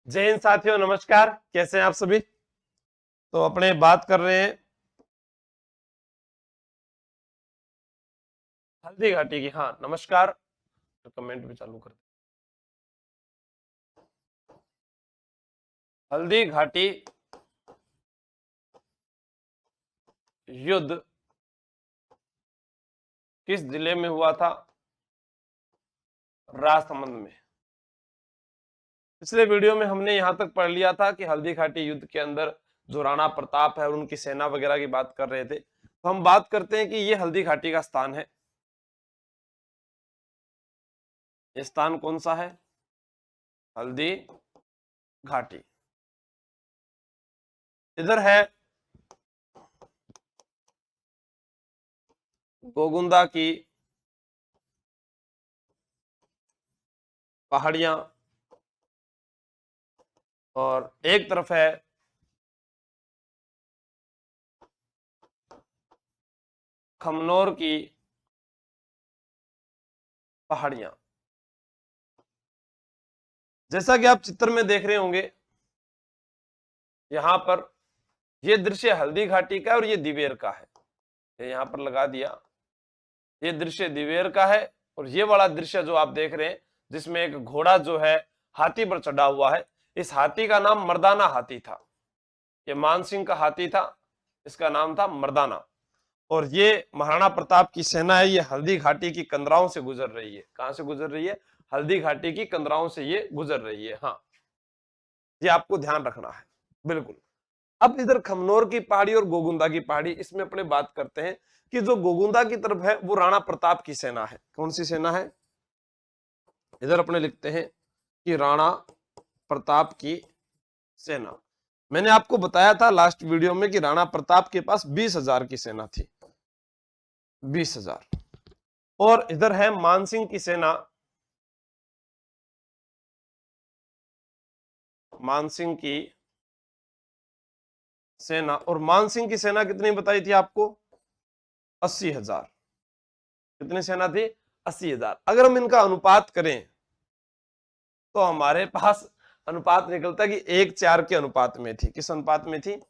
जय हिंद साथियों, नमस्कार। कैसे हैं आप सभी? तो अपने बात कर रहे हैं हल्दी घाटी की। हाँ, नमस्कार। तो कमेंट भी चालू कर हल्दी घाटी युद्ध किस जिले में हुआ था? राजसमंद में। पिछले वीडियो में हमने यहां तक पढ़ लिया था कि हल्दी घाटी युद्ध के अंदर जो राणा प्रताप है और उनकी सेना वगैरह की बात कर रहे थे। तो हम बात करते हैं कि ये हल्दी घाटी का स्थान है। ये स्थान कौन सा है? हल्दी घाटी। इधर है गोगुंदा की पहाड़ियां और एक तरफ है खमनोर की पहाड़ियां। जैसा कि आप चित्र में देख रहे होंगे, यहां पर ये दृश्य हल्दी घाटी का है और ये दिवेर का है। ये यहां पर लगा दिया। ये दृश्य दिवेर का है और ये वाला दृश्य जो आप देख रहे हैं, जिसमें एक घोड़ा जो है हाथी पर चढ़ा हुआ है, इस हाथी का नाम मर्दाना हाथी था। ये मानसिंह का हाथी था, इसका नाम था मर्दाना। और ये महाराणा प्रताप की सेना है, ये हल्दी घाटी की कंदराओं से गुजर रही है। कहां से गुजर रही है? हल्दी घाटी की कंदराओं से ये गुजर रही है। हाँ, ये आपको ध्यान रखना है, बिल्कुल। अब इधर खमनोर की पहाड़ी और गोगुंदा की पहाड़ी, इसमें अपने बात करते हैं कि जो गोगुंदा की तरफ है वो राणा प्रताप की सेना है। कौन सी सेना है? इधर अपने लिखते हैं कि राणा प्रताप की सेना। मैंने आपको बताया था लास्ट वीडियो में कि राणा प्रताप के पास 20,000 की सेना थी, 20,000। और इधर है मानसिंह की सेना। मानसिंह की सेना, और मानसिंह की सेना कितनी बताई थी आपको? 80,000। कितनी सेना थी? 80,000। अगर हम इनका अनुपात करें तो हमारे पास अनुपात निकलता है कि 1:4 के अनुपात में थी। किस अनुपात में थी?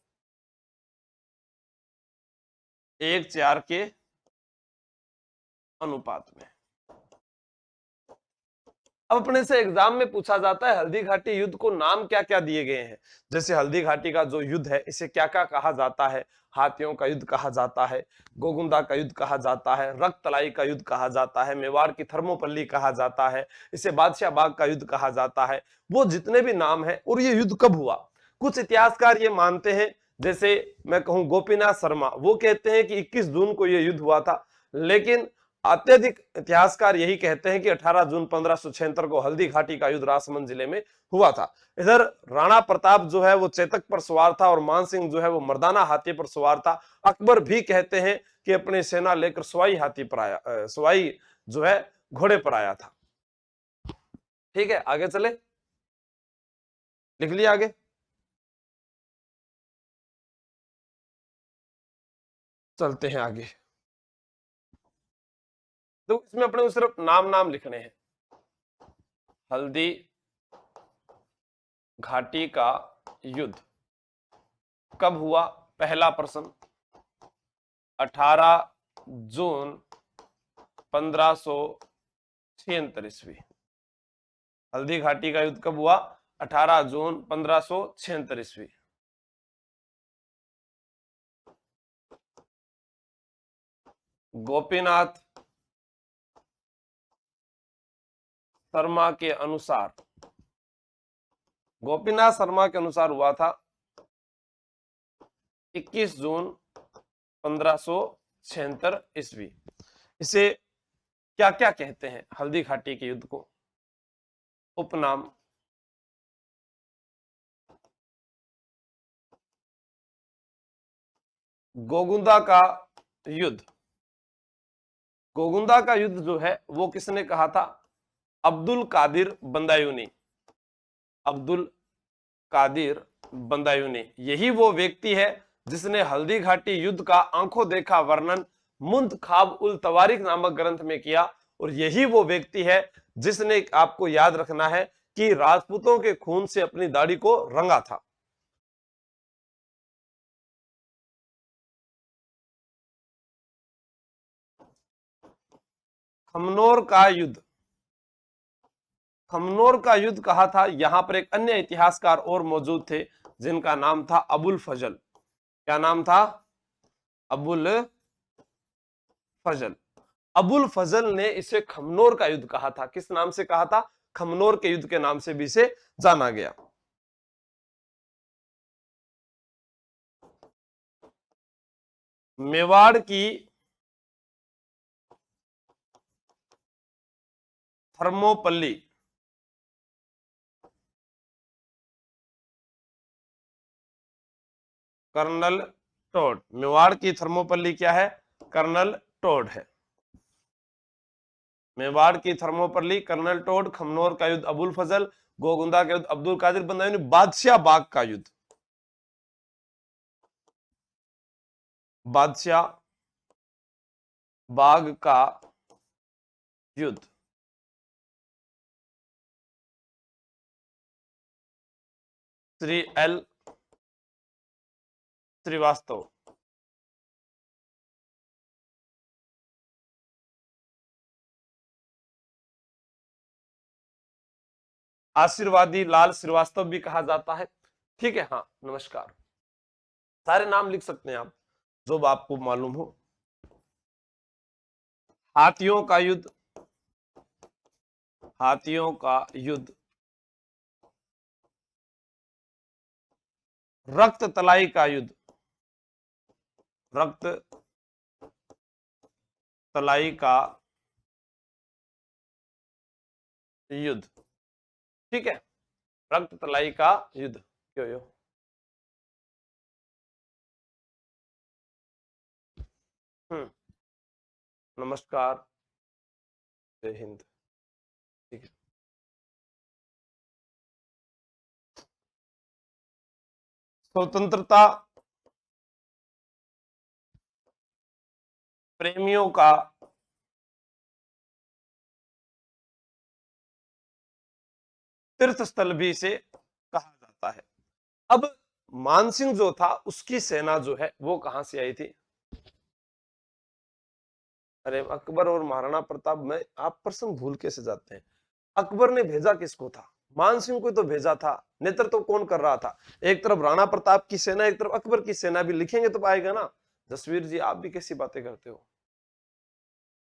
1:4 के अनुपात में। अब अपने से एग्जाम में पूछा जाता है हल्दी घाटी युद्ध को नाम क्या क्या दिए गए हैं। जैसे हल्दी घाटी का जो युद्ध है, इसे क्या क्या कहा जाता है? हाथियों का युद्ध कहा जाता है, गोगुंदा का युद्ध कहा जाता है, रक्त तलाई का युद्ध कहा जाता है, मेवाड़ की थर्मोपल्ली कहा जाता है, इसे बादशाह बाग का युद्ध कहा जाता है। वो जितने भी नाम है, और ये युद्ध कब हुआ? कुछ इतिहासकार ये मानते हैं, जैसे मैं कहूं गोपीनाथ शर्मा, वो कहते हैं कि 21 जून को यह युद्ध हुआ था। लेकिन अत्यधिक इतिहासकार यही कहते हैं कि 18 जून 1576 को हल्दी घाटी का युद्ध राजसमंद जिले में हुआ था। इधर राणा प्रताप जो है वो चेतक पर सवार था और मानसिंह जो है वो मर्दाना हाथी पर सवार था। अकबर भी कहते हैं कि अपनी सेना लेकर सवाई हाथी पर आया, सवाई जो है घोड़े पर आया था। ठीक है, आगे चले, लिख लिया आगे। चलते हैं आगे। तो इसमें अपने को सिर्फ नाम नाम लिखने हैं। हल्दी घाटी का युद्ध कब हुआ? पहला प्रश्न, 18 जून 1576 ईस्वी। हल्दी घाटी का युद्ध कब हुआ? 18 जून 1576 ईस्वी। गोपीनाथ शर्मा के अनुसार, गोपीनाथ शर्मा के अनुसार हुआ था 21 जून 1576 ईस्वी। इसे क्या क्या कहते हैं हल्दी घाटी के युद्ध को? उपनाम, गोगुंदा का युद्ध। गोगुंदा का युद्ध जो है वो किसने कहा था? अब्दुल कादिर बंदायूनी। अब्दुल कादिर बंदायूनी, यही वो व्यक्ति है जिसने हल्दी घाटी युद्ध का आंखों देखा वर्णन मुंतखाब उल तवारीख नामक ग्रंथ में किया। और यही वो व्यक्ति है जिसने, आपको याद रखना है कि राजपूतों के खून से अपनी दाढ़ी को रंगा था? खमनोर का युद्ध। खमनोर का युद्ध कहा था? यहां पर एक अन्य इतिहासकार और मौजूद थे जिनका नाम था अबुल फजल। क्या नाम था? अबुल फजल। अबुल फजल ने इसे खमनोर का युद्ध कहा था। किस नाम से कहा था? खमनोर के युद्ध के नाम से भी इसे जाना गया। मेवाड़ की थर्मोपल्ली, कर्नल टोड। मेवाड़ की थर्मोपल्ली क्या है? कर्नल टोड है। मेवाड़ की थर्मोपल्ली कर्नल टोड। खमनोर का युद्ध अबुल फजल। गोगुंदा का युद्ध अब्दुल कादिर बंदायूनी। बादशाह बाग का युद्ध, बादशाह बाग का युद्ध, श्री एल श्रीवास्तव। आशीर्वादी लाल श्रीवास्तव भी कहा जाता है। ठीक है, हाँ, नमस्कार। सारे नाम लिख सकते हैं आप जो आपको मालूम हो। हाथियों का युद्ध, हाथियों का युद्ध। रक्त तलाई का युद्ध, रक्त तलाई का युद्ध। ठीक है, रक्त तलाई का युद्ध। क्यों यो? नमस्कार, जय हिंद। ठीक है, स्वतंत्रता प्रेमियों का तीर्थ स्थल भी इसे कहा जाता है। अब मानसिंह जो था उसकी सेना जो है वो कहां से आई थी? अरे अकबर और महाराणा प्रताप में आप प्रसंग भूल कैसे जाते हैं? अकबर ने भेजा किसको था? मानसिंह को तो भेजा था। नेतृत्व तो कौन कर रहा था? एक तरफ राणा प्रताप की सेना, एक तरफ अकबर की सेना। भी लिखेंगे तो पाएगा ना। जसवीर जी, आप भी कैसी बातें करते हो?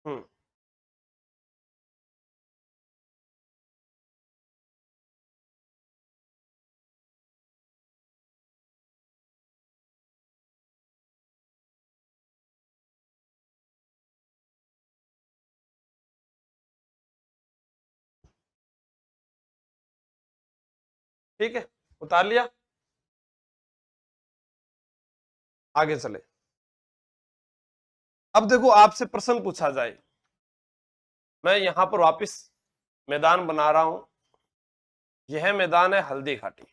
हम्म ठीक है, उतार लिया। आगे चले। अब देखो, आपसे प्रश्न पूछा जाए। मैं यहां पर वापस मैदान बना रहा हूं। यह मैदान है हल्दी घाटी।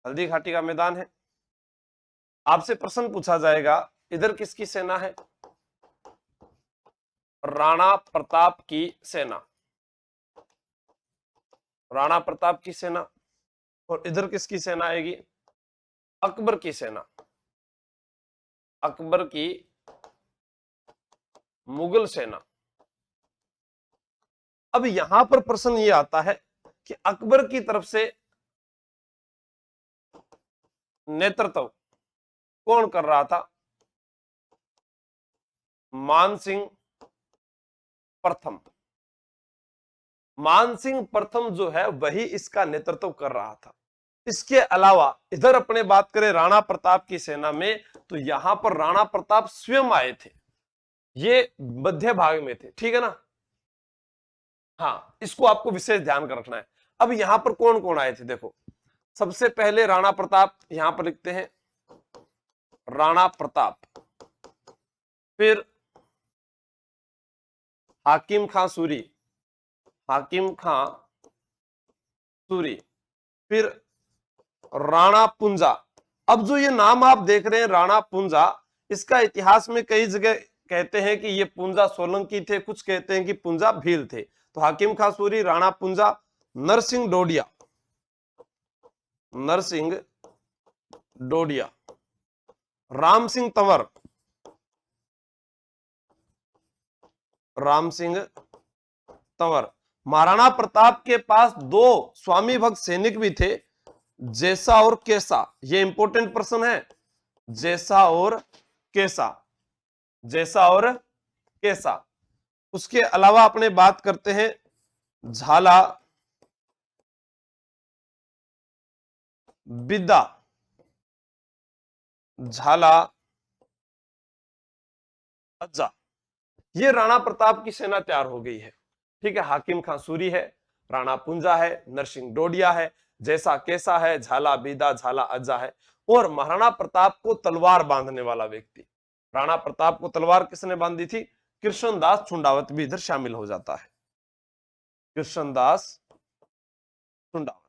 हल्दी घाटी का मैदान है। आपसे प्रश्न पूछा जाएगा, इधर किसकी सेना है? राणा प्रताप की सेना। राणा प्रताप की सेना। और इधर किसकी सेना आएगी? अकबर की सेना। अकबर की मुगल सेना। अब यहां पर प्रश्न ये आता है कि अकबर की तरफ से नेतृत्व कौन कर रहा था? मानसिंह प्रथम। मानसिंह प्रथम जो है वही इसका नेतृत्व कर रहा था। इसके अलावा इधर अपने बात करें राणा प्रताप की सेना में, तो यहां पर राणा प्रताप स्वयं आए थे। ये मध्य भाग में थे। ठीक है ना? हाँ, इसको आपको विशेष ध्यान कर रखना है। अब यहां पर कौन कौन आए थे देखो। सबसे पहले राणा प्रताप, यहां पर लिखते हैं राणा प्रताप। फिर हाकिम खां सूरी, हाकिम खां सूरी। फिर राणा पुंजा। अब जो ये नाम आप देख रहे हैं राणा पुंजा, इसका इतिहास में कई जगह कहते हैं कि ये पुंजा सोलंकी थे, कुछ कहते हैं कि पुंजा भील थे। तो हाकिम खां सूरी, राणा पुंजा, नरसिंह डोडिया, नरसिंह डोडिया, राम सिंह तंवर, राम सिंह तंवर। महाराणा प्रताप के पास दो स्वामी भक्त सैनिक भी थे, जैसा और कैसा। ये इंपॉर्टेंट प्रश्न है, जैसा और कैसा, जैसा और कैसा। उसके अलावा अपने बात करते हैं झाला, बिद्दा, झाला, अज्जा। ये राणा प्रताप की सेना तैयार हो गई है, ठीक है। हाकिम खां सूरी है, राणा पुंजा है, नरसिंह डोडिया है, जैसा कैसा है, झाला बीदा, झाला अज्जा है। और महाराणा प्रताप को तलवार बांधने वाला व्यक्ति, राणा प्रताप को तलवार किसने बांधी थी? कृष्णदास छुंडावत भी इधर शामिल हो जाता है, कृष्णदास छुंडावत।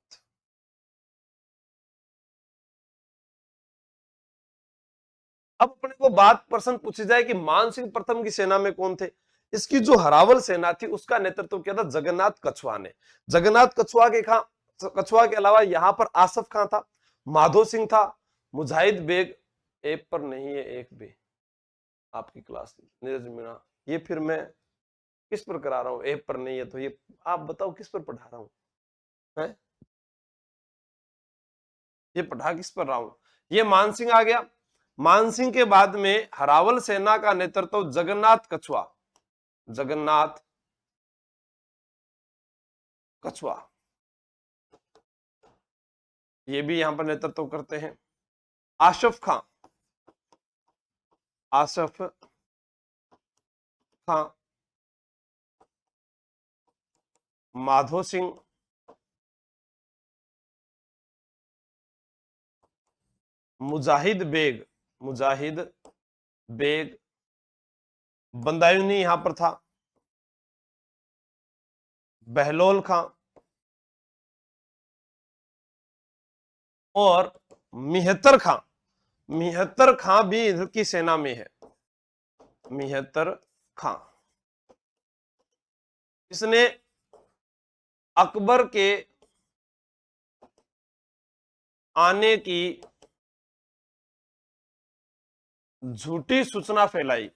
अब अपने को बात प्रश्न पूछी जाए कि मानसिंह प्रथम की सेना में कौन थे? इसकी जो हरावल सेना थी उसका नेतृत्व किया था जगन्नाथ कछुआ ने। जगन्नाथ कछुआ के अलावा यहां पर आसफ खां था, माधो सिंह था, मुजाहिद बेग, एक पर नहीं है एक भी आपकी क्लास नीरज मीणा। ये फिर मैं किस पर करा रहा हूं? एक पर नहीं है तो ये आप बताओ किस पर पढ़ा रहा हूं है? ये पढ़ा किस पर रहा हूं? ये मानसिंह आ गया। मानसिंह के बाद में हरावल सेना का नेतृत्व जगन्नाथ कछुआ, जगन्नाथ कछुआ, ये भी यहां पर नेतृत्व करते हैं। आसफ खां, आसफ खां, माधो सिंह, मुजाहिद बेग, मुजाहिद बेग, बंदायूनी यहां पर था, बहलोल खां और मिहत्तर खां। मिहत्तर खां भी इधर की सेना में है, मिहत्तर खां। इसने अकबर के आने की झूठी सूचना फैलाई।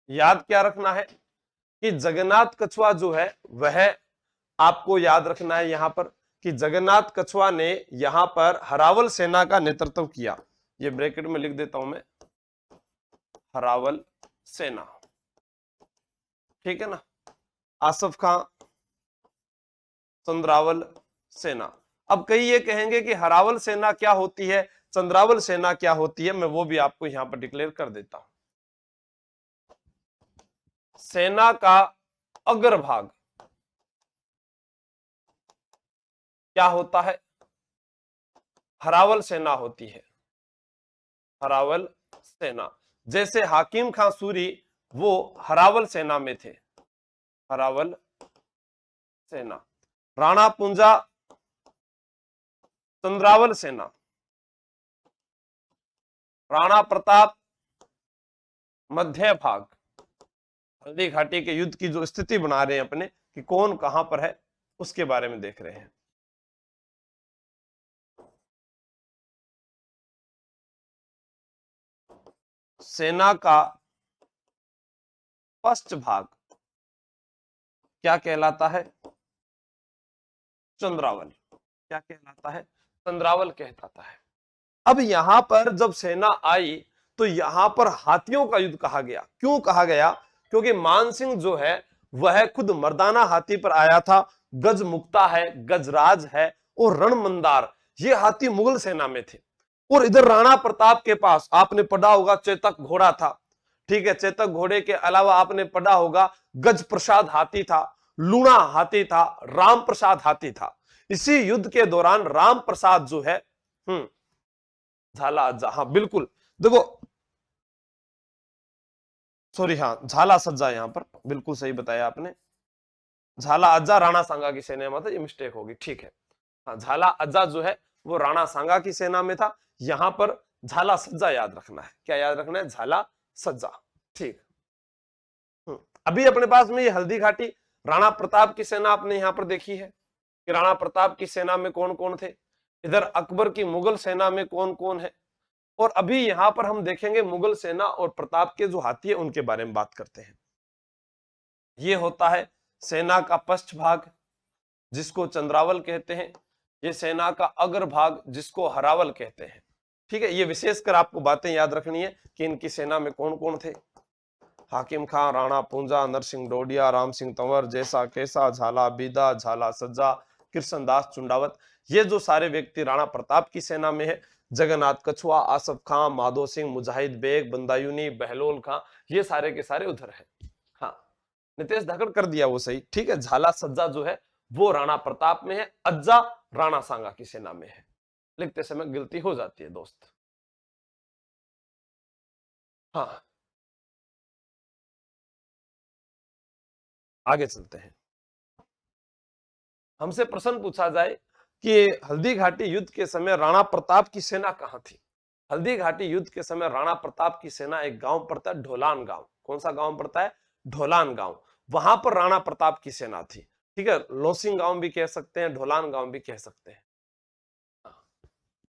याद क्या रखना है कि जगन्नाथ कछुआ जो है वह आपको याद रखना है यहां पर कि जगन्नाथ कछुआ ने यहां पर हरावल सेना का नेतृत्व किया। ये ब्रैकेट में लिख देता हूं मैं, हरावल सेना, ठीक है ना। आसफ खां, चंद्रावल सेना। अब कई ये कहेंगे कि हरावल सेना क्या होती है, चंद्रावल सेना क्या होती है, मैं वो भी आपको यहां पर डिक्लेयर कर देता हूं। सेना का अग्रभाग क्या होता है? हरावल सेना होती है, हरावल सेना। जैसे हाकिम खां सूरी वो हरावल सेना में थे, हरावल सेना। राणा पुंजा चंद्रावल सेना, राणा प्रताप मध्य भाग। हल्दी घाटी के युद्ध की जो स्थिति बना रहे हैं अपने कि कौन कहां पर है उसके बारे में देख रहे हैं। सेना का फर्स्ट भाग क्या कहलाता है? चंद्रावल। क्या कहलाता है? चंद्रावल कहलाता है। अब यहां पर जब सेना आई तो यहां पर हाथियों का युद्ध कहा गया। क्यों कहा गया? क्योंकि मानसिंह जो है वह खुद मर्दाना हाथी पर आया था। गज मुक्ता है, गजराज है और रणमंदार, ये हाथी मुगल सेना में थे। और इधर राणा प्रताप के पास आपने पढ़ा होगा चेतक घोड़ा था, ठीक है। चेतक घोड़े के अलावा आपने पढ़ा होगा गज प्रसाद हाथी था, लूणा हाथी था, राम प्रसाद हाथी था। इसी युद्ध के दौरान राम प्रसाद जो है झाला अज्जा, हाँ बिल्कुल, देखो सॉरी, हाँ झाला सज्जा, यहां पर बिल्कुल सही बताया आपने। झाला अज्जा राणा सांगा की सेना में था, ये मिस्टेक होगी, ठीक है। हाँ झाला अज्जा जो है वो राणा सांगा की सेना में था। यहां पर झाला सज्जा याद रखना है। क्या याद रखना है? झाला सज्जा। ठीक। अभी अपने पास में ये हल्दी घाटी राणा प्रताप की सेना आपने यहां पर देखी है कि राणा प्रताप की सेना में कौन कौन थे, इधर अकबर की मुगल सेना में कौन कौन है, और अभी यहां पर हम देखेंगे मुगल सेना और प्रताप के जो हाथी है उनके बारे में बात करते हैं। ये होता है सेना का पश्च भाग जिसको चंद्रावल कहते हैं, ये सेना का अग्र भाग जिसको हरावल कहते हैं। ठीक है, ये विशेषकर आपको बातें याद रखनी है कि इनकी सेना में कौन कौन थे। हाकिम खान, राणा पूंजा, नरसिंह डोडिया, राम सिंह तंवर, जैसा कैसा, झाला बीदा, झाला सज्जा, कृष्णदास चुंडावत, ये जो सारे व्यक्ति राणा प्रताप की सेना में है। जगन्नाथ कछुआ, आसफ खां, माधो सिंह, मुजाहिद बेग, बंदायूनी, बहलोल खां, ये सारे के सारे उधर है। हाँ, नितेश धाकड़ कर दिया वो सही। ठीक है, झाला सज्जा जो है वो राणा प्रताप में है, अज्जा राणा सांगा की सेना में है। लिखते समय गलती हो जाती है दोस्त। हाँ, आगे चलते हैं। हमसे प्रश्न पूछा जाए कि हल्दी घाटी युद्ध के समय राणा प्रताप की सेना कहां थी। हल्दी घाटी युद्ध के समय राणा प्रताप की सेना एक गांव पड़ता है ढोलान गांव। कौन सा गांव पड़ता है? ढोलान गांव। वहां पर राणा प्रताप की सेना थी। ठीक है, लोसिंग गांव भी कह सकते हैं, ढोलान गांव भी कह सकते हैं।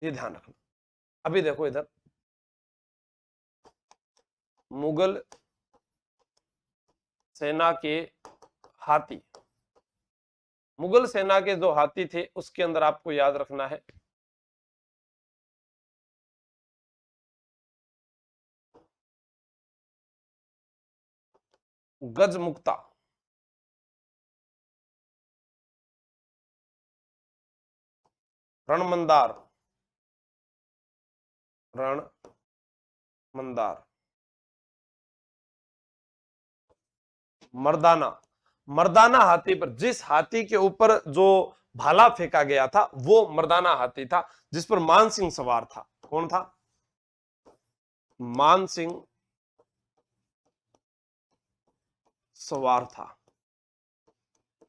ये ध्यान रखना। अभी देखो इधर मुगल सेना के हाथी, मुगल सेना के जो हाथी थे उसके अंदर आपको याद रखना है गजमुक्ता, रणमंदार, रणमंदार, मर्दाना। मर्दाना हाथी पर, जिस हाथी के ऊपर जो भाला फेंका गया था वो मर्दाना हाथी था, जिस पर मान सिंह सवार था। कौन था? मान सिंह सवार था।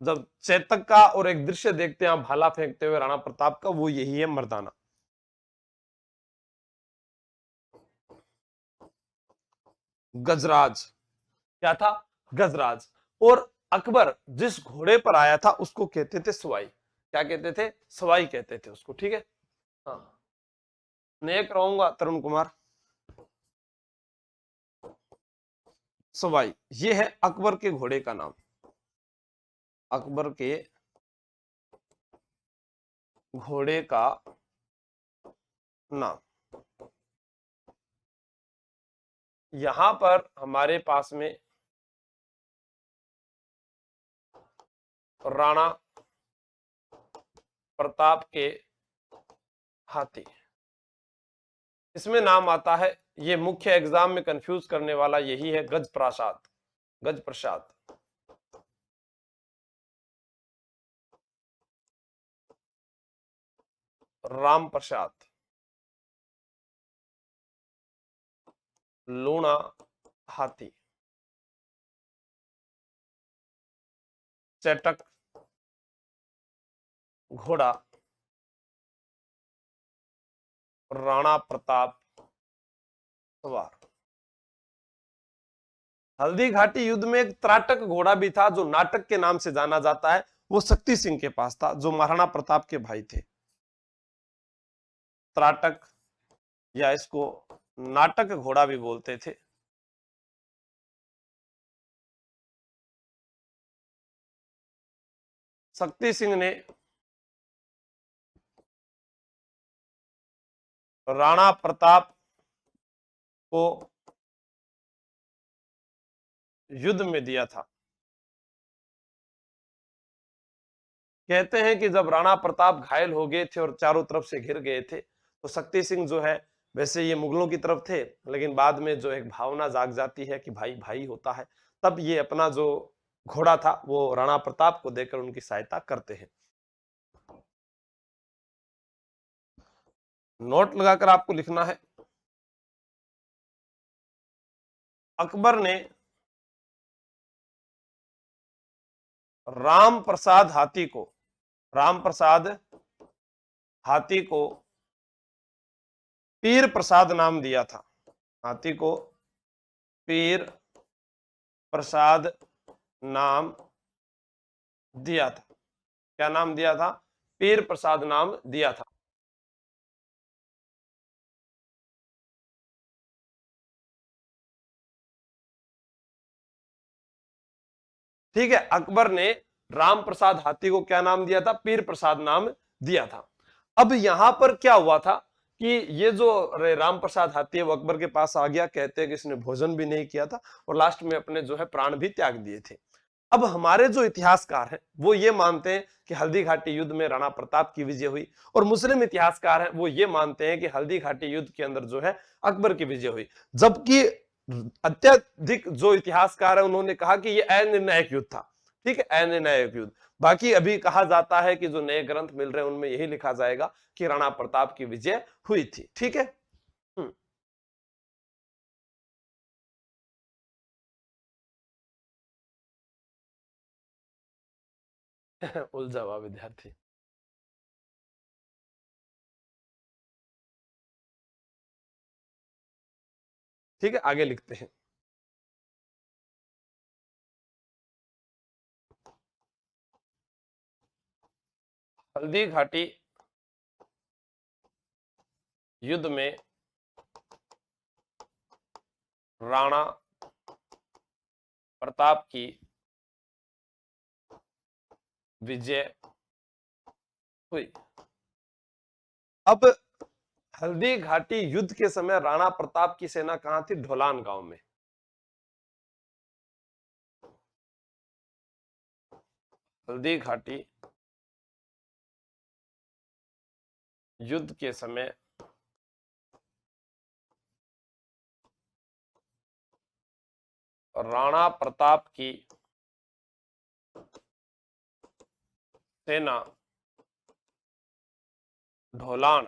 जब चेतक का और एक दृश्य देखते हैं आप भाला फेंकते हुए राणा प्रताप का, वो यही है मर्दाना। गजराज, क्या था? गजराज। और अकबर जिस घोड़े पर आया था उसको कहते थे सवाई। क्या कहते थे? सवाई कहते थे उसको। ठीक है। हाँ, नेक रहूंगा तरुण कुमार। सवाई, ये है अकबर के घोड़े का नाम। अकबर के घोड़े का नाम। यहां पर हमारे पास में राणा प्रताप के हाथी, इसमें नाम आता है, ये मुख्य एग्जाम में कंफ्यूज करने वाला यही है, गज प्रसाद। गज प्रसाद, राम प्रसाद, लूणा हाथी, चेटक घोड़ा, राणा प्रताप सवार। हल्दी घाटी युद्ध में एक त्राटक घोड़ा भी था जो नाटक के नाम से जाना जाता है, वो शक्ति सिंह के पास था जो महाराणा प्रताप के भाई थे। त्राटक या इसको नाटक घोड़ा भी बोलते थे। शक्ति सिंह ने राणा प्रताप को युद्ध में दिया था। कहते हैं कि जब राणा प्रताप घायल हो गए थे और चारों तरफ से घिर गए थे तो शक्ति सिंह जो है, वैसे ये मुगलों की तरफ थे लेकिन बाद में जो एक भावना जाग जाती है कि भाई भाई होता है, तब ये अपना जो घोड़ा था वो राणा प्रताप को देकर उनकी सहायता करते हैं। नोट लगाकर आपको लिखना है, अकबर ने राम प्रसाद हाथी को, राम प्रसाद हाथी को पीर प्रसाद नाम दिया था, हाथी को पीर प्रसाद नाम दिया था। क्या नाम दिया था? पीर प्रसाद नाम दिया था। ठीक है, अकबर ने राम प्रसाद हाथी को क्या नाम दिया था? पीर प्रसाद नाम दिया था। अब यहां पर क्या हुआ था कि ये जो राम प्रसाद हाथी है वो अकबर के पास आ गया, कहते हैं कि इसने भोजन भी नहीं किया था और लास्ट में अपने जो है प्राण भी त्याग दिए थे। अब हमारे जो इतिहासकार हैं वो ये मानते हैं कि हल्दी घाटी युद्ध में राणा प्रताप की विजय हुई, और मुस्लिम इतिहासकार हैं वो ये मानते हैं कि हल्दी घाटी युद्ध के अंदर जो है अकबर की विजय हुई। जबकि अत्यधिक जो इतिहासकार है उन्होंने कहा कि ये अनिर्णायक युद्ध था। ठीक है, अनिर्णायक युद्ध। बाकी अभी कहा जाता है कि जो नए ग्रंथ मिल रहे हैं उनमें यही लिखा जाएगा कि राणा प्रताप की विजय हुई थी। ठीक है। उलझा हुआ विद्यार्थी। ठीक है, आगे लिखते हैं। हल्दी घाटी युद्ध में राणा प्रताप की विजय हुई। अब हल्दी घाटी युद्ध के समय राणा प्रताप की सेना कहां थी? ढोलान गांव में। हल्दी घाटी युद्ध के समय राणा प्रताप की सेना ढोलान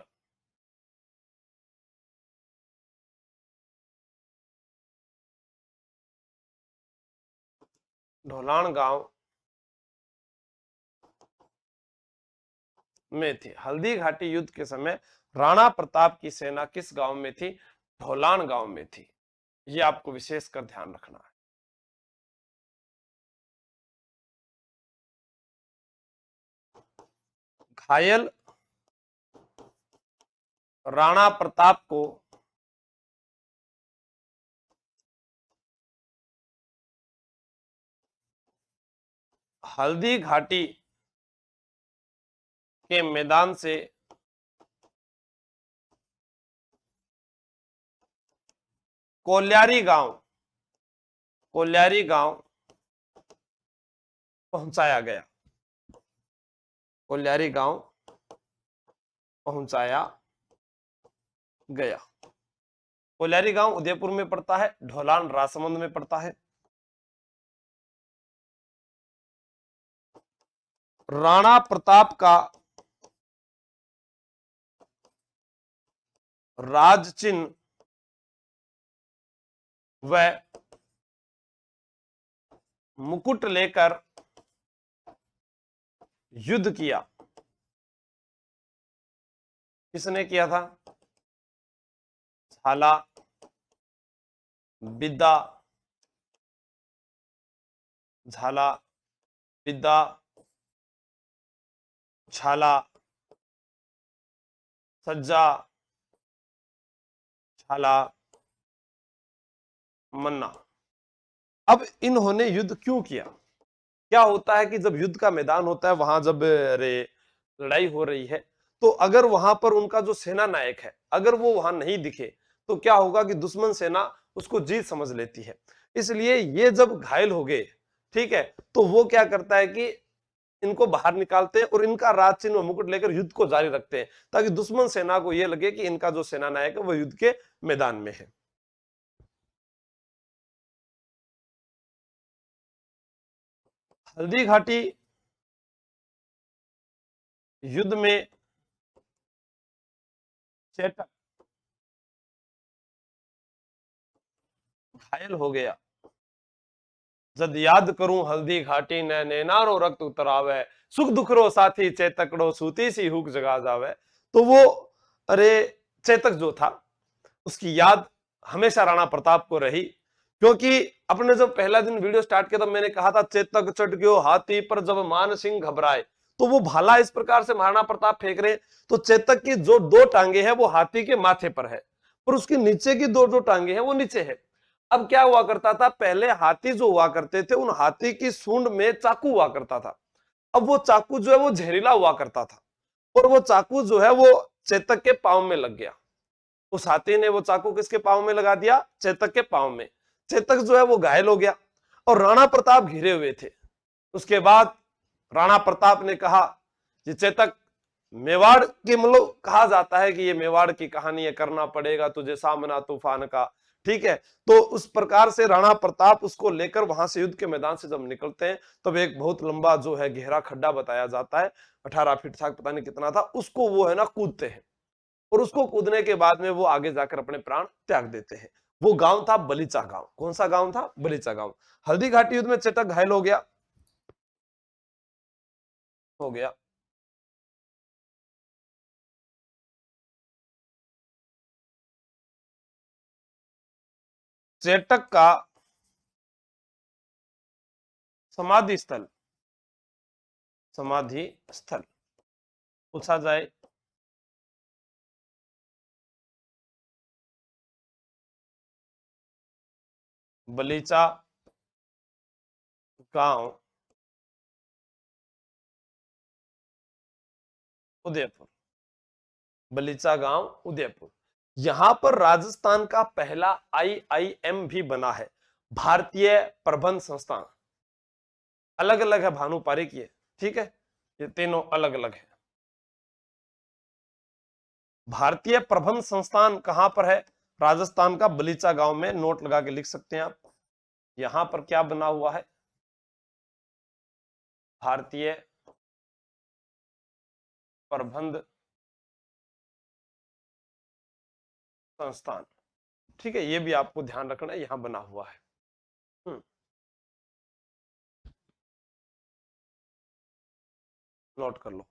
ढोलान गांव में थी। हल्दी घाटी युद्ध के समय राणा प्रताप की सेना किस गांव में थी? ढोलान गांव में थी। ये आपको विशेषकर ध्यान रखना है। घायल राणा प्रताप को हल्दी घाटी के मैदान से कोल्यारी गांव पहुंचाया गया। कोल्यारी गांव पहुंचाया गया। कोल्यारी गांव उदयपुर में पड़ता है, ढोलान राजसमंद में पड़ता है। राणा प्रताप का राज चिन्ह व मुकुट लेकर युद्ध किया। किसने किया था? झाला, बिद्दा, झाला, बिद्दा, झाला, सज्जा, झाला, मन्ना। अब इन्होंने युद्ध क्यों किया? क्या होता है कि जब युद्ध का मैदान होता है, वहां जब लड़ाई हो रही है, तो अगर वहां पर उनका जो सेना नायक है अगर वो वहां नहीं दिखे तो क्या होगा कि दुश्मन सेना उसको जीत समझ लेती है। इसलिए ये जब घायल हो गए, ठीक है, तो वो क्या करता है कि इनको बाहर निकालते हैं और इनका राज चिन्ह और मुकुट लेकर युद्ध को जारी रखते हैं, ताकि दुश्मन सेना को यह लगे कि इनका जो सेना नायक है वो युद्ध के मैदान में है। हल्दी घाटी युद्ध में चेतक घायल हो गया। जद याद करूं हल्दी घाटी ने नैनारो रक्त उतरावे, सुख दुख रो साथी चेतकड़ो सूती सी हुक जगा जावे। तो वो अरे चेतक जो था उसकी याद हमेशा राणा प्रताप को रही, क्योंकि अपने जब पहला दिन वीडियो स्टार्ट किया तब मैंने कहा था चेतक चढ़ गयो हाथी पर जब मान सिंह घबराए, तो वो भाला इस प्रकार से महाराणा प्रताप फेंक रहे, तो चेतक की जो दो टांगे हैं वो हाथी के माथे पर है, पर उसके नीचे की दो जो टांगे हैं वो नीचे है। अब क्या हुआ करता था, पहले हाथी जो हुआ करते थे उन हाथी की सूंड में चाकू हुआ करता था, अब वो चाकू जो है वो जहरीला हुआ करता था, और वो चाकू जो है वो चेतक के पांव में लग गया। उस हाथी ने वो चाकू किसके पांव में लगा दिया, चेतक के पांव में। चेतक जो है वो घायल हो गया और राणा प्रताप घिरे हुए थे। उसके बाद राणा प्रताप ने कहा कि चेतक, मेवाड़ की मतलब कहा जाता है कि ये मेवाड़ की कहानी है, करना पड़ेगा तुझे सामना तूफान का, ठीक है। तो उस प्रकार से राणा प्रताप उसको लेकर वहां से युद्ध के मैदान से जब निकलते हैं तब एक बहुत लंबा जो है गहरा खड्डा बताया जाता है, 18 फीट था पता नहीं कितना था, उसको वो है ना कूदते हैं, और उसको कूदने के बाद में वो आगे जाकर अपने प्राण त्याग देते हैं। वो गांव था बलीचा गांव। कौन सा गांव था, बलीचा गांव। हल्दी घाटी युद्ध में चेतक घायल हो गया। चेटक का समाधि स्थल, समाधि स्थल पूछा जाए बलीचा गांव, उदयपुर। बलीचा गांव उदयपुर। यहां पर राजस्थान का पहला आईआईएम भी बना है, भारतीय प्रबंध संस्थान। अलग अलग है भानु पारिक ये, ठीक है, ये तीनों अलग अलग है। भारतीय प्रबंध संस्थान कहां पर है, राजस्थान का बलीचा गांव में। नोट लगा के लिख सकते हैं आप। यहां पर क्या बना हुआ है, भारतीय प्रबंध संस्थान, ठीक है, ये भी आपको ध्यान रखना है, यहां बना हुआ है। नोट कर लो।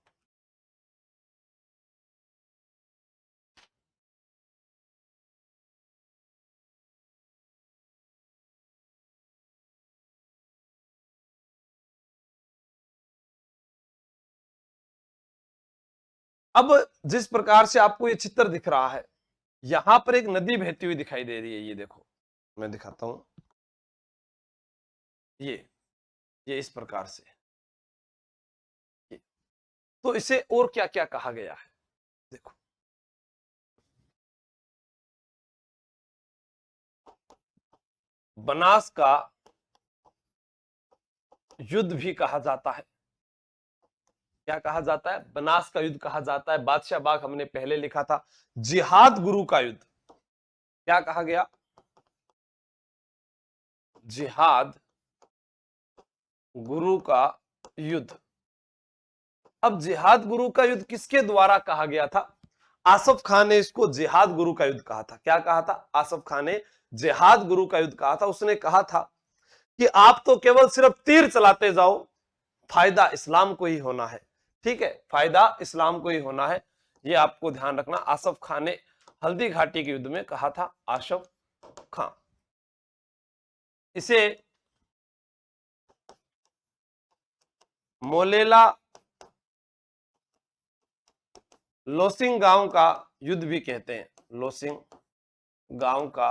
अब जिस प्रकार से आपको ये चित्र दिख रहा है, यहां पर एक नदी बहती हुई दिखाई दे रही है, ये देखो मैं दिखाता हूं, ये इस प्रकार से, ये। तो इसे और क्या क्या कहा गया है, देखो, बनास का युद्ध भी कहा जाता है। क्या कहा जाता है, बनास का युद्ध कहा जाता है। बादशाह बाग हमने पहले लिखा था, जिहाद गुरु का युद्ध, क्या कहा गया, जिहाद गुरु का युद्ध। अब जिहाद गुरु का युद्ध किसके द्वारा कहा गया था, आसफ खान ने इसको जिहाद गुरु का युद्ध कहा था। क्या कहा था, आसफ खान ने जिहाद गुरु का युद्ध कहा था। उसने कहा था कि आप तो केवल सिर्फ तीर चलाते जाओ, फायदा इस्लाम को ही होना है, ठीक है, फायदा इस्लाम को ही होना है, ये आपको ध्यान रखना। आसफ खान ने हल्दी घाटी के युद्ध में कहा था, आसफ खान। इसे मोलेला लोसिंग गांव का युद्ध भी कहते हैं, लोसिंग गांव का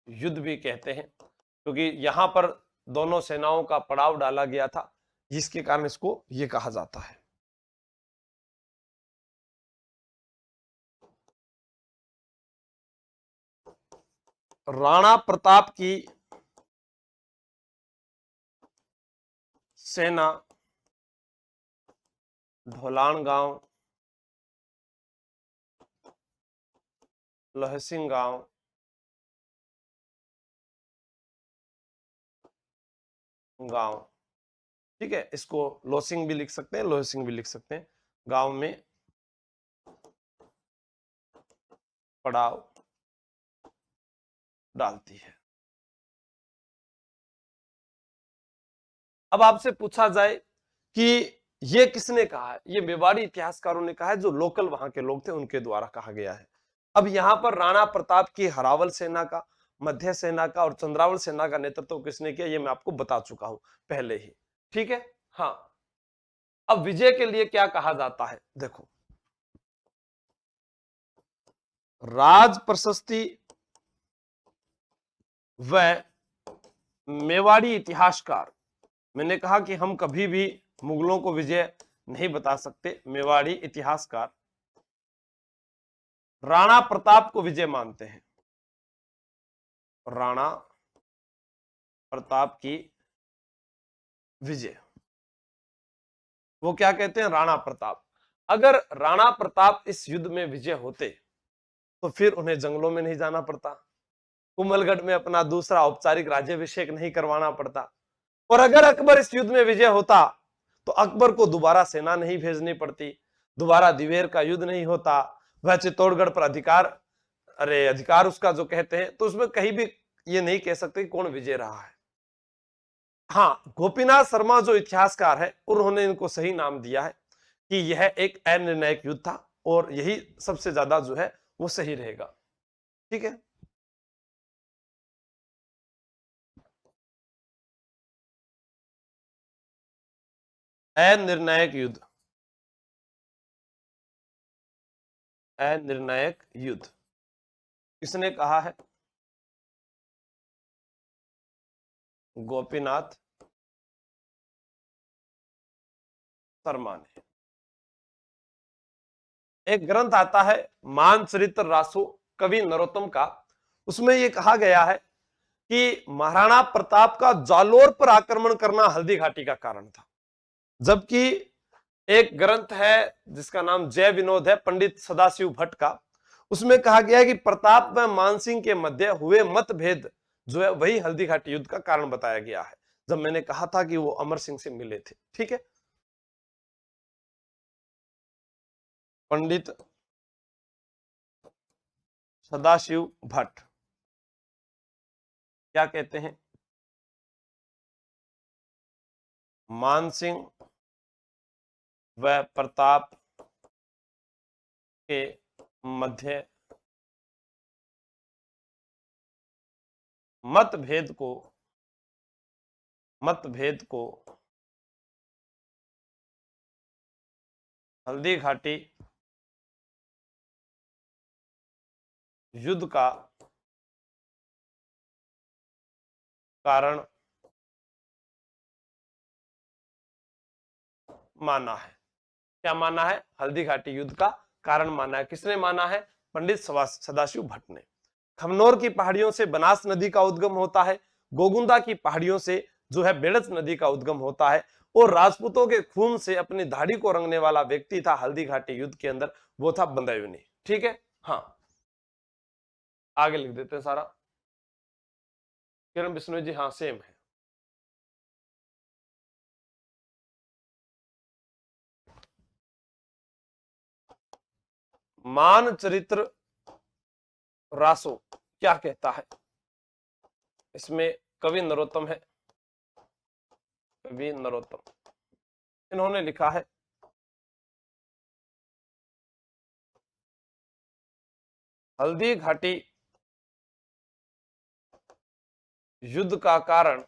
युद्ध भी कहते हैं, क्योंकि यहां पर दोनों सेनाओं का पड़ाव डाला गया था, जिसके कारण इसको यह कहा जाता है। राणा प्रताप की सेना ढोलान गांव, लोहसिंग गांव, गांव, ठीक है, इसको लोसिंग भी लिख सकते हैं, लोहसिंग भी लिख सकते हैं, गांव में पड़ाव डालती है। अब आपसे पूछा जाए कि ये किसने कहा है, ये मेवाड़ी इतिहासकारों ने कहा है, जो लोकल वहां के लोग थे उनके द्वारा कहा गया है। अब यहां पर राणा प्रताप की हरावल सेना का, मध्य सेना का और चंद्रावल सेना का नेतृत्व किसने किया, ये मैं आपको बता चुका हूं पहले ही। ठीक है। हाँ, अब विजय के लिए क्या कहा जाता है, देखो, राज प्रशस्ति व मेवाड़ी इतिहासकार, मैंने कहा कि हम कभी भी मुगलों को विजय नहीं बता सकते, मेवाड़ी इतिहासकार राणा प्रताप को विजय मानते हैं, राणा प्रताप की विजय, वो क्या कहते हैं, राणा प्रताप। अगर राणा प्रताप इस युद्ध में विजय होते तो फिर उन्हें जंगलों में नहीं जाना पड़ता, कुंभलगढ़ में अपना दूसरा औपचारिक राज्याभिषेक नहीं करवाना पड़ता, और अगर अकबर इस युद्ध में विजय होता तो अकबर को दोबारा सेना नहीं भेजनी पड़ती, दोबारा दिवेर का युद्ध नहीं होता, वह चित्तौड़गढ़ पर अधिकार उसका जो कहते हैं, तो उसमें कहीं भी ये नहीं कह सकते कि कौन विजय रहा है। हाँ, गोपीनाथ शर्मा जो इतिहासकार है, उन्होंने इनको सही नाम दिया है कि यह एक अनिर्णायक युद्ध था, और यही सबसे ज्यादा जो है वो सही रहेगा। ठीक है। अनिर्णायक युद्ध, अनिर्णायक युद्ध किसने कहा है, गोपीनाथ शर्मा ने। एक ग्रंथ आता है मानचरित्र रासो कवि नरोत्तम का, उसमें यह कहा गया है कि महाराणा प्रताप का जालोर पर आक्रमण करना हल्दी घाटी का कारण था, जबकि एक ग्रंथ है जिसका नाम जय विनोद है, पंडित सदाशिव भट्ट का, उसमें कहा गया है कि प्रताप व मानसिंह के मध्य हुए मतभेद जो है वही हल्दी घाटी युद्ध का कारण बताया गया है, जब मैंने कहा था कि वो अमर सिंह से मिले थे। ठीक है। पंडित सदाशिव भट्ट क्या कहते हैं, मानसिंह व प्रताप के मध्य मतभेद को हल्दी घाटी युद्ध का कारण माना है। क्या माना है, हल्दी घाटी युद्ध का कारण माना है। किसने माना है, पंडित सदाशिव भट्ट ने। खमनोर की पहाड़ियों से बनास नदी का उद्गम होता है, गोगुंदा की पहाड़ियों से जो है बेड़च नदी का उद्गम होता है, और राजपूतों के खून से अपनी दाढ़ी को रंगने वाला व्यक्ति था हल्दी घाटी युद्ध के अंदर, वो था बंदायूनी। ठीक है। हाँ, आगे लिख देते हैं सारा। किरण बिश्नोई जी, हाँ सेम है। मानचरित्र रासो क्या कहता है, इसमें कवि नरोत्तम है, कवि नरोत्तम, इन्होंने लिखा है हल्दी घाटी युद्ध का कारण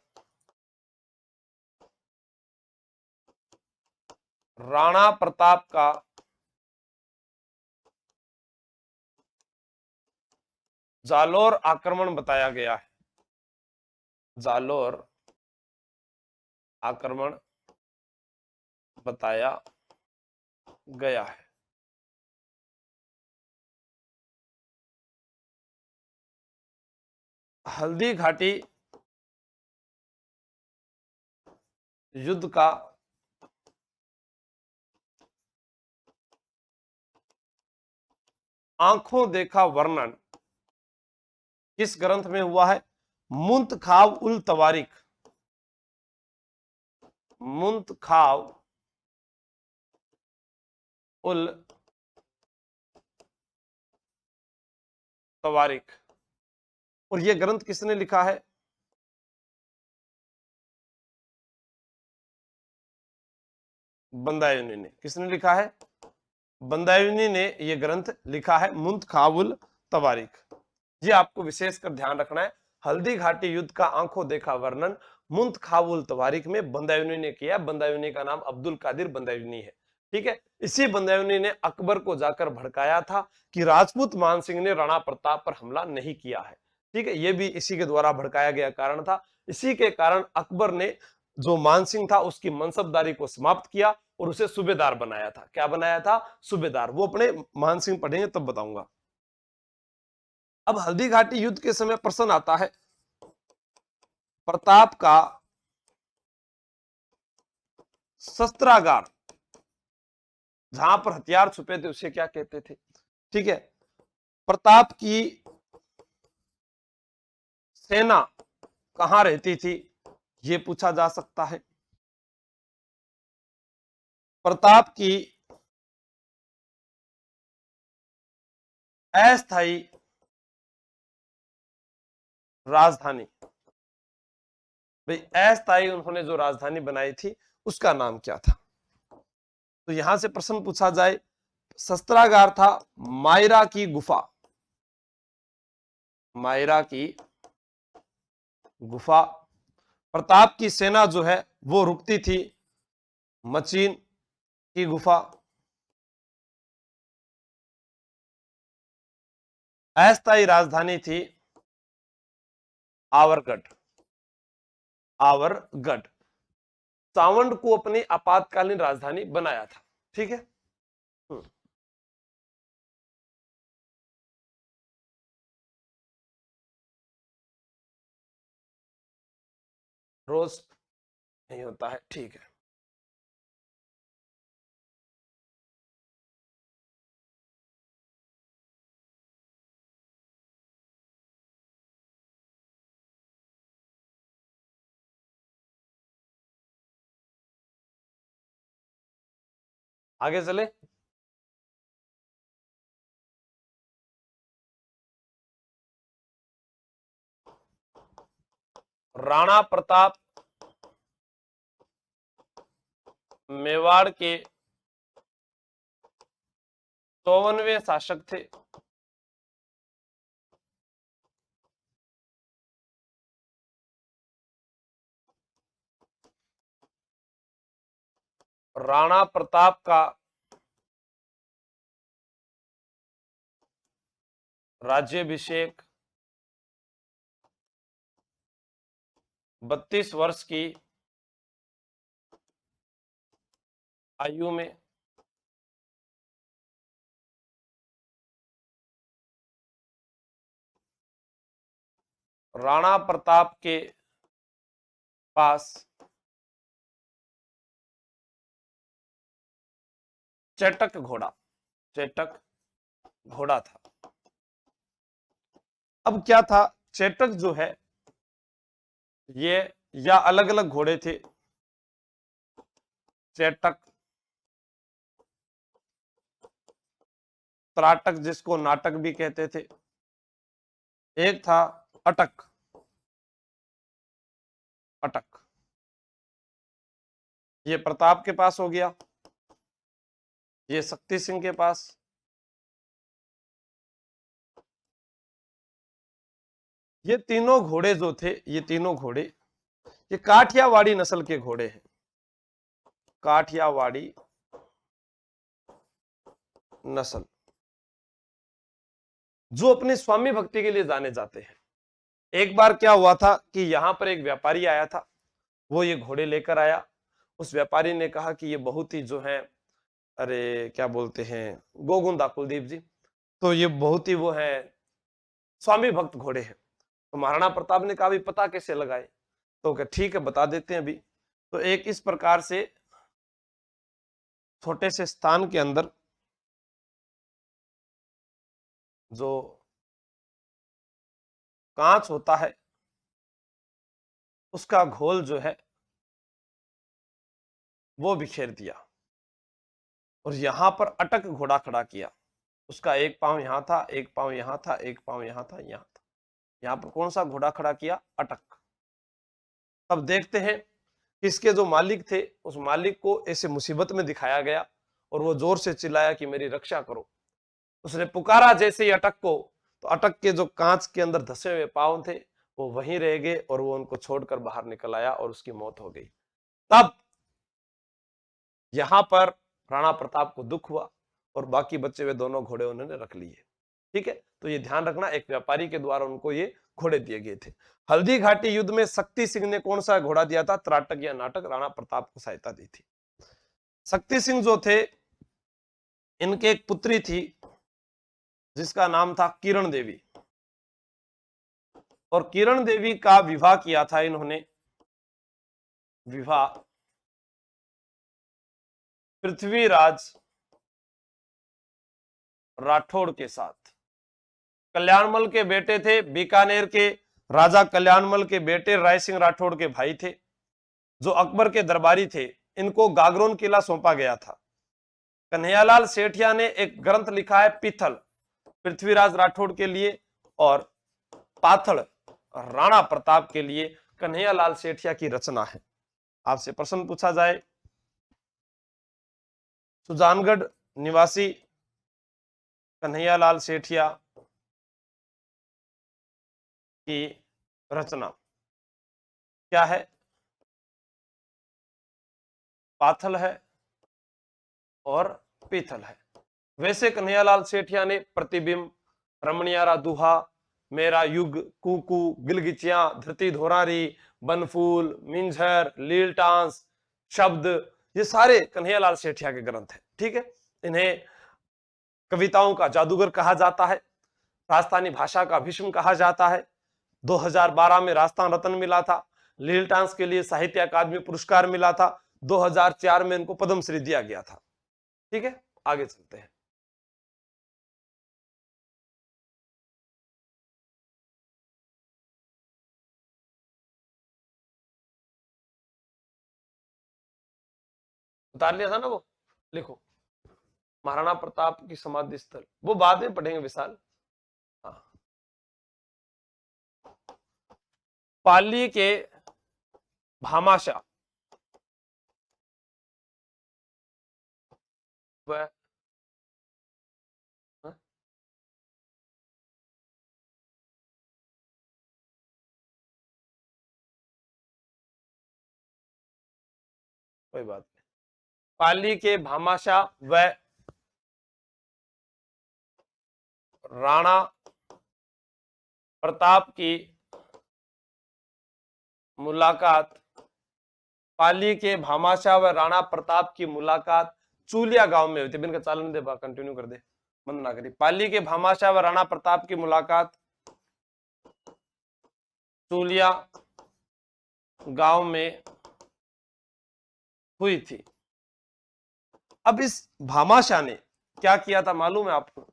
राणा प्रताप का जालोर आक्रमण बताया गया है, जालोर आक्रमण बताया गया है। हल्दी घाटी युद्ध का आंखों देखा वर्णन किस ग्रंथ में हुआ है, मुंतखाब उल तवारीख, मुंतखाब उल तवारीख। और यह ग्रंथ किसने लिखा है, बंदायूनी ने। किसने लिखा है, बंदायूनी ने यह ग्रंथ लिखा है, मुंतखाबुल तवारीख, ये आपको विशेषकर ध्यान रखना है। हल्दी घाटी युद्ध का आंखों देखा वर्णन मुंतखाबुल तवारीख में बंदायूनी ने किया। बंदायूनी का नाम अब्दुल कादिर बंदायूनी है, ठीक है। इसी बंदायूनी ने अकबर को जाकर भड़काया था कि राजपूत मानसिंह ने राणा प्रताप पर हमला नहीं किया है, ठीक है। ये भी इसी के द्वारा भड़काया गया कारण था। इसी के कारण अकबर ने जो मानसिंह था उसकी मनसबदारी को समाप्त किया और उसे सूबेदार बनाया था। क्या बनाया था? सूबेदार। वो अपने मानसिंह पढ़ेंगे तब बताऊंगा। अब हल्दी घाटी युद्ध के समय प्रश्न आता है प्रताप का शस्त्रागार, जहां पर हथियार छुपे थे उसे क्या कहते थे, ठीक है। प्रताप की सेना कहां रहती थी, यह पूछा जा सकता है। प्रताप की अस्थायी राजधानी, भाई अस्थायी उन्होंने जो राजधानी बनाई थी उसका नाम क्या था? तो यहां से प्रश्न पूछा जाए, शस्त्रागार था मायरा की गुफा। मायरा की गुफा। प्रताप की सेना जो है वो रुकती थी मचीन की गुफा। अस्थायी राजधानी थी आवरगढ़। आवरगढ़। चावंड को अपनी आपातकालीन राजधानी बनाया था, ठीक है। रोज नहीं होता है, ठीक है। आगे चले। राणा प्रताप मेवाड़ के 54वें शासक थे। राणा प्रताप का राज्याभिषेक 32 वर्ष की आयु में राणा प्रताप के पास चेटक घोड़ा, चेटक घोड़ा था। अब क्या था, चेटक जो है ये या अलग अलग घोड़े थे। चेटक, त्राटक जिसको नाटक भी कहते थे, एक था अटक। अटक ये प्रताप के पास हो गया, ये शक्ति सिंह के पास। ये तीनों घोड़े जो थे, ये तीनों घोड़े ये काठियावाड़ी नस्ल के घोड़े हैं। काठियावाड़ी नस्ल जो अपनी स्वामी भक्ति के लिए जाने जाते हैं। एक बार क्या हुआ था कि यहां पर एक व्यापारी आया था, वो ये घोड़े लेकर आया। उस व्यापारी ने कहा कि ये बहुत ही जो है, अरे क्या बोलते हैं, गोगुंदा कुलदीप जी, तो ये बहुत ही वो है स्वामी भक्त घोड़े हैं। तो महाराणा प्रताप ने कहा भी पता कैसे लगाए? तो क्या ठीक है बता देते हैं अभी। तो एक इस प्रकार से छोटे से स्थान के अंदर जो कांच होता है उसका घोल जो है वो बिखेर दिया और यहां पर अटक घोड़ा खड़ा किया। उसका एक पांव यहां था, एक पांव यहां था, एक पांव यहां था, यहां था। यहां पर कौन सा घोड़ा खड़ा किया? अटक। अब देखते हैं इसके जो मालिक थे उस मालिक को ऐसे मुसीबत में दिखाया गया और वो जोर से चिल्लाया कि मेरी रक्षा करो। उसने पुकारा जैसे ही अटक को, तो अटक के जो कांच के अंदर धसे हुए पांव थे वो वहीं रह गए और वो उनको छोड़कर बाहर निकल आया और उसकी मौत हो गई। तब यहां पर राणा प्रताप को दुख हुआ और बाकी बचे हुए दोनों घोड़े उन्होंने रख लिए। ठीक है, तो ये ध्यान रखना, एक व्यापारी के द्वारा उनको ये घोड़े दिए गए थे। हल्दी घाटी युद्ध में शक्ति सिंह ने कौन सा घोड़ा दिया था? त्राटक या नाटक, राणा प्रताप को सहायता दी थी। शक्ति सिंह जो थे, इनके एक पुत्री थी जिसका नाम था किरण देवी, और किरण देवी का विवाह किया था इन्होंने, विवाह पृथ्वीराज राठौड़ के साथ। कल्याणमल के बेटे थे, बीकानेर के राजा कल्याणमल के बेटे राय सिंह राठौड़ के भाई थे, जो अकबर के दरबारी थे। इनको गागरोन किला सौंपा गया था। कन्हैयालाल सेठिया ने एक ग्रंथ लिखा है पिथल, पृथ्वीराज राठौड़ के लिए, और पाथड़ राणा प्रताप के लिए कन्हैयालाल सेठिया की रचना है। आपसे प्रश्न पूछा जाए, सुजानगढ़ निवासी कन्हैयालाल सेठिया की रचना क्या है? पाथल है और पीथल है। वैसे कन्हैयालाल सेठिया ने प्रतिबिंब, रमणियारा दुहा, मेरा युग, कुकू, गिलगिचियां, धरती धोरारी, बनफूल, मिंझर, लील टांस, शब्द, ये सारे कन्हैयालाल सेठिया के ग्रंथ हैं। ठीक है, इन्हें कविताओं का जादूगर कहा जाता है, राजस्थानी भाषा का भीष्म कहा जाता है। 2012 में राजस्थान रत्न मिला था, लील टांस के लिए साहित्य अकादमी पुरस्कार मिला था, 2004 में इनको पद्मश्री दिया गया था। ठीक है, आगे चलते हैं। उतार लिया था ना वो, लिखो महाराणा प्रताप की समाधि स्थल, वो बाद में पढ़ेंगे विशाल। हाँ। पाली के भामाशाह वह, हाँ? कोई बात नहीं। पाली के भामाशाह व राणा प्रताप की मुलाकात, पाली के भामाशाह व राणा प्रताप की मुलाकात चूलिया गांव में हुई थी। इनका चालन दे, कंटिन्यू कर दे, बंद ना करी। पाली के भामाशाह व राणा प्रताप की मुलाकात चूलिया गांव में हुई थी। अब इस भामाशाह ने क्या किया था मालूम है आपको?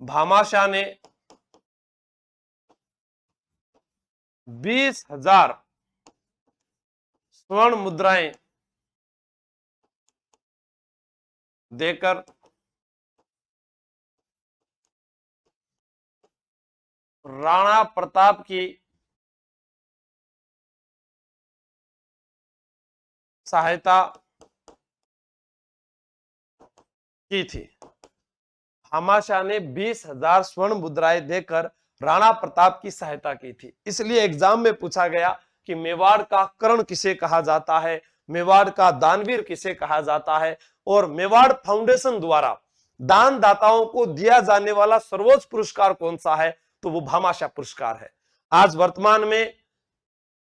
भामाशाह ने 20,000 स्वर्ण मुद्राएं देकर राणा प्रताप की सहायता की थी। भामाशाह ने 20,000 स्वर्ण मुद्राएं देकर राणा प्रताप की सहायता की थी। इसलिए एग्जाम में पूछा गया कि मेवाड़ का कर्ण किसे कहा जाता है, मेवाड़ का दानवीर किसे कहा जाता है, और मेवाड़ फाउंडेशन द्वारा दानदाताओं को दिया जाने वाला सर्वोच्च पुरस्कार कौन सा है? तो वो भामाशाह पुरस्कार है। आज वर्तमान में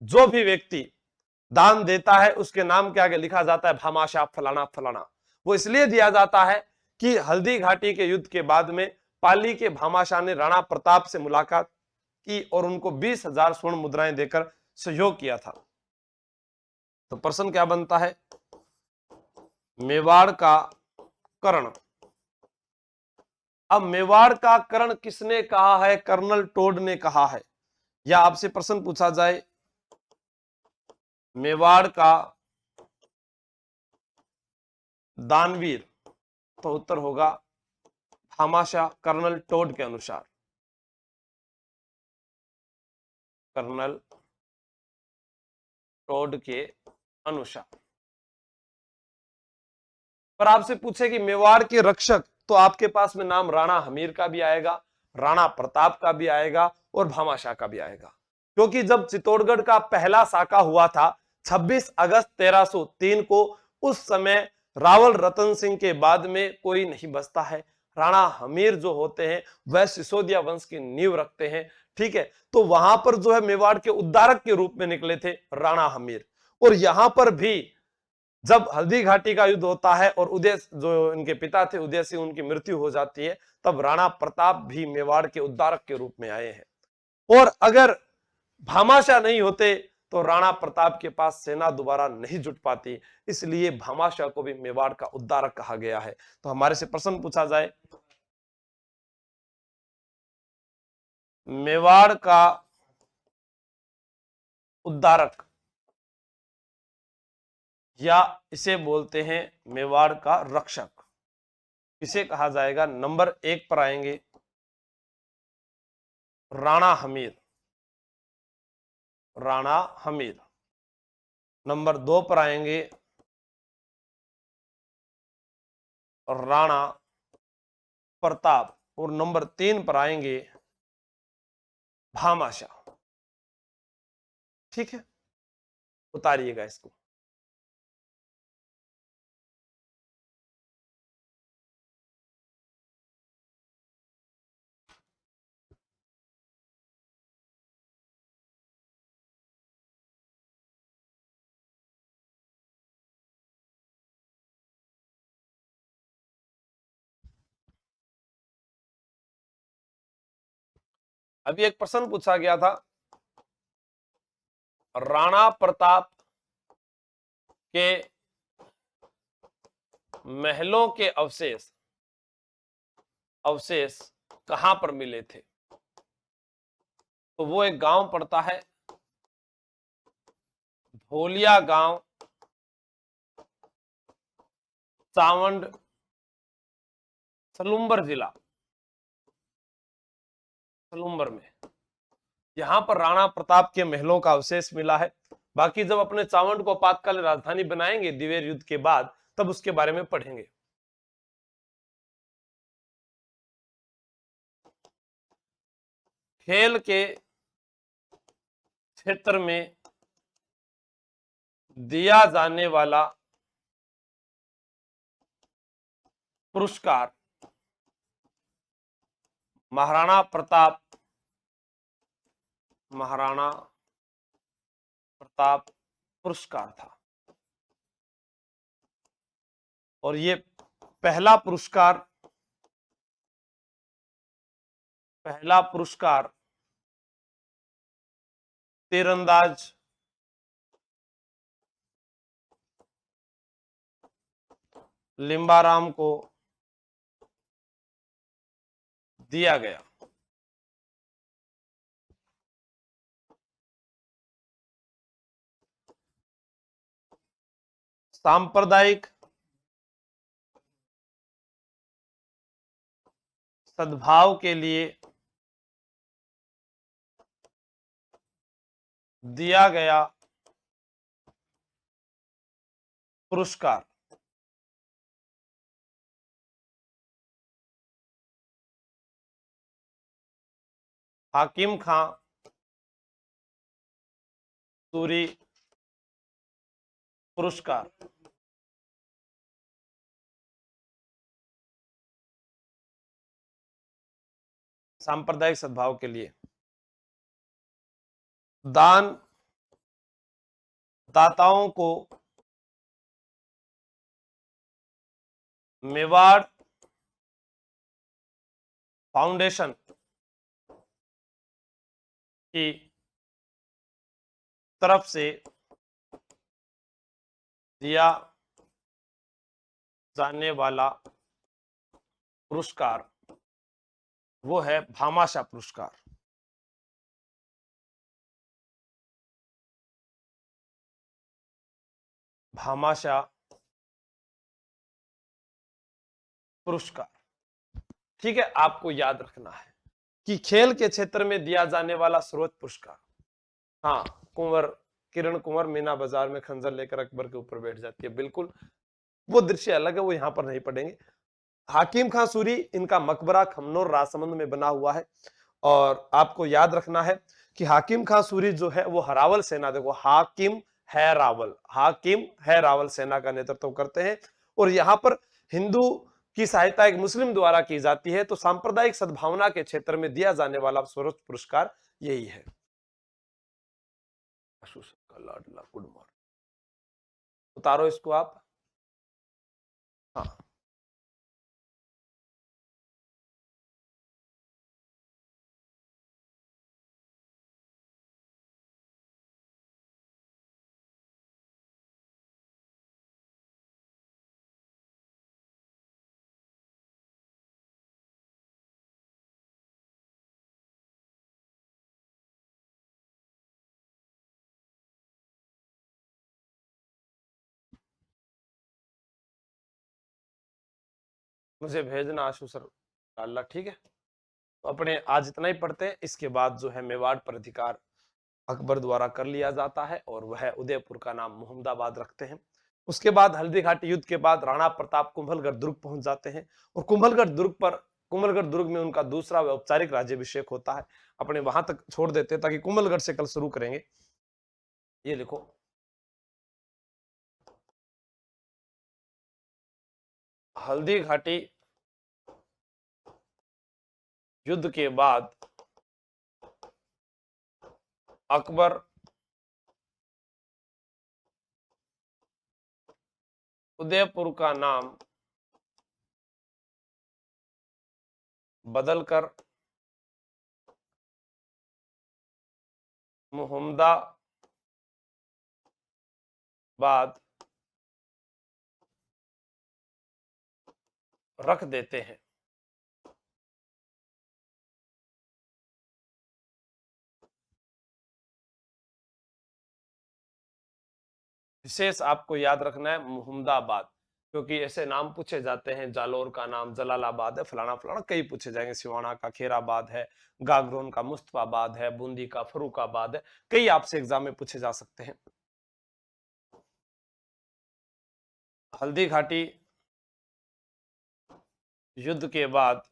जो भी व्यक्ति दान देता है उसके नाम के आगे लिखा जाता है भामाशाह फलाना फलाना। वो इसलिए दिया जाता है कि हल्दी घाटी के युद्ध के बाद में पाली के भामाशाह ने राणा प्रताप से मुलाकात की और उनको 20,000 स्वर्ण मुद्राएं देकर सहयोग किया था। तो प्रश्न क्या बनता है? मेवाड़ का कर्ण। अब मेवाड़ का कर्ण किसने कहा है? कर्नल टोड ने कहा है। या आपसे प्रश्न पूछा जाए मेवाड़ का दानवीर, तो उत्तर होगा भामाशाह कर्नल टोड के अनुसार, कर्नल टोड के अनुसार। पर आपसे पूछे कि मेवाड़ के रक्षक तो आपके पास में नाम राणा हमीर का भी आएगा, राणा प्रताप का भी आएगा और भामाशाह का भी आएगा। क्योंकि जब चित्तौड़गढ़ का पहला साका हुआ था 26 अगस्त 1303 को, उस समय रावल रतन सिंह के बाद में कोई नहीं बचता है। राणा हमीर जो होते हैं वह सिसोदिया वंश की नींव रखते हैं, ठीक है। तो वहां पर जो है मेवाड़ के उद्धारक के रूप में निकले थे राणा हमीर। और यहां पर भी जब हल्दी घाटी का युद्ध होता है और उदय जो इनके पिता थे उदय सिंह, उनकी मृत्यु हो जाती है, तब राणा प्रताप भी मेवाड़ के उद्धारक के रूप में आए हैं। और अगर भामाशाह नहीं होते तो राणा प्रताप के पास सेना दोबारा नहीं जुट पाती, इसलिए भामाशाह को भी मेवाड़ का उद्धारक कहा गया है। तो हमारे से प्रश्न पूछा जाए, मेवाड़ का उद्धारक, या इसे बोलते हैं मेवाड़ का रक्षक, किसे कहा जाएगा? नंबर 1 पर आएंगे राणा हमीर, राणा हमीर। नंबर 2 पर आएंगे राणा प्रताप, और नंबर 3 पर आएंगे भामाशाह। ठीक है, उतारिएगा इसको। अभी एक प्रश्न पूछा गया था, राणा प्रताप के महलों के अवशेष अवशेष कहां पर मिले थे? तो वो एक गांव पड़ता है भोलिया गांव, चावंड, सलूम्बर जिला, सलूम्बर में। यहां पर राणा प्रताप के महलों का अवशेष मिला है। बाकी जब अपने चावंड को आपातकालीन राजधानी बनाएंगे दिवेर युद्ध के बाद, तब उसके बारे में पढ़ेंगे। खेल के क्षेत्र में दिया जाने वाला पुरस्कार महाराणा प्रताप पुरस्कार था। और ये पहला पुरस्कार तीरंदाज लिम्बाराम को दिया गया। सांप्रदायिक सद्भाव के लिए दिया गया पुरस्कार हाकिम खां सूरी पुरस्कार। सांप्रदायिक सद्भाव के लिए दान दाताओं को मेवाड़ फाउंडेशन की तरफ से दिया जाने वाला पुरस्कार वो है भामाशाह पुरस्कार। भामाशाह पुरस्कार, ठीक है। आपको याद रखना है कि खेल के क्षेत्र में दिया जाने वाला सर्वोच्च पुरस्कार। हाँ, कुंवर किरण कुंवर मीना बाजार में खंजर लेकर अकबर के ऊपर बैठ जाती है, बिल्कुल वो दृश्य अलग है, वो यहां पर नहीं पढ़ेंगे। हाकिम खां सूरी, इनका मकबरा खमनोर राजसमंद में बना हुआ है। और आपको याद रखना है कि हाकिम खां सूरी जो है वो हरावल सेना, देखो हाकिम है रावल, हाकिम है रावल सेना का नेतृत्व करते हैं। और यहाँ पर हिंदू की सहायता एक मुस्लिम द्वारा की जाती है, तो सांप्रदायिक सद्भावना के क्षेत्र में दिया जाने वाला सर्वोच्च पुरस्कार यही है। लाडला गुड मॉर्निंग, उतारो इसको आप। हाँ, मुझे भेजना आशु सर लाडला, ठीक है। तो अपने आज इतना ही पढ़ते हैं, इसके बाद जो है मेवाड़ पर अधिकार अकबर द्वारा कर लिया जाता है और वह उदयपुर का नाम मोहम्मदाबाद रखते हैं। उसके बाद हल्दी घाटी युद्ध के बाद राणा प्रताप कुंभलगढ़ दुर्ग पहुंच जाते हैं और कुंभलगढ़ दुर्ग में उनका दूसरा औपचारिक राज्याभिषेक होता है। अपने वहां तक छोड़ देते हैं ताकि कुंभलगढ़ से कल शुरू करेंगे। ये लिखो, हल्दी घाटी युद्ध के बाद अकबर उदयपुर का नाम बदलकर मोहम्मदाबाद रख देते हैं। विशेष आपको याद रखना है मोहम्मदाबाद, क्योंकि ऐसे नाम पूछे जाते हैं, जालोर का नाम जलालाबाद है, फलाना फलाना कई पूछे जाएंगे, सिवाना का खेराबाद है, गागरोन का मुस्तफाबाद है, बूंदी का फरूखाबाद है, कई आपसे एग्जाम में पूछे जा सकते हैं। हल्दी घाटी युद्ध के बाद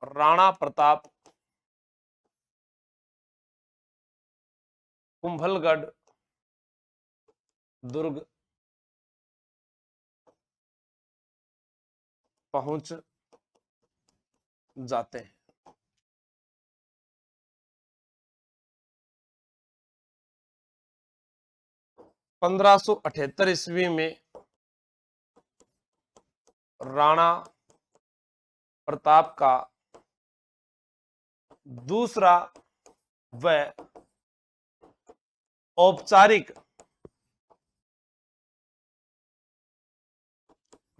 राणा प्रताप कुंभलगढ़ दुर्ग पहुंच जाते हैं। 1578 ईस्वी में राणा प्रताप का दूसरा व औपचारिक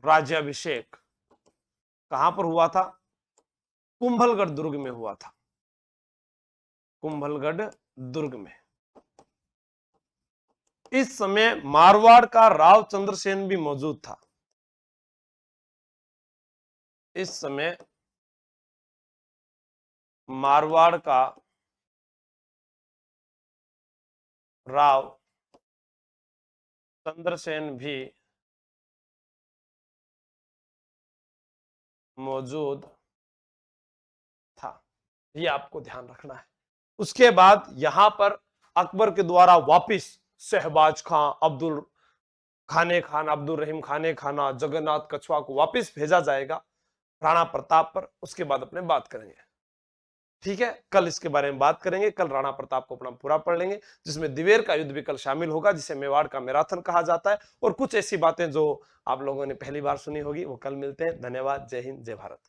राज्याभिषेक कहां पर हुआ था? कुंभलगढ़ दुर्ग में हुआ था, कुंभलगढ़ दुर्ग में। इस समय मारवाड़ का राव चंद्रसेन भी मौजूद था। इस समय मारवाड़ का राव चंद्रसेन भी मौजूद था, ये आपको ध्यान रखना है। उसके बाद यहां पर अकबर के द्वारा वापिस शहबाज खां, अब्दुल खाने खान, अब्दुल रहीम खाने खाना, जगन्नाथ कछुआ को वापिस भेजा जाएगा राणा प्रताप पर। उसके बाद अपने बात करेंगे, ठीक है। कल इसके बारे में बात करेंगे, कल राणा प्रताप को अपना पूरा पढ़ लेंगे, जिसमें दिवेर का युद्ध भी कल शामिल होगा, जिसे मेवाड़ का मैराथन कहा जाता है। और कुछ ऐसी बातें जो आप लोगों ने पहली बार सुनी होगी वो कल मिलते हैं। धन्यवाद, जय हिंद, जय भारत।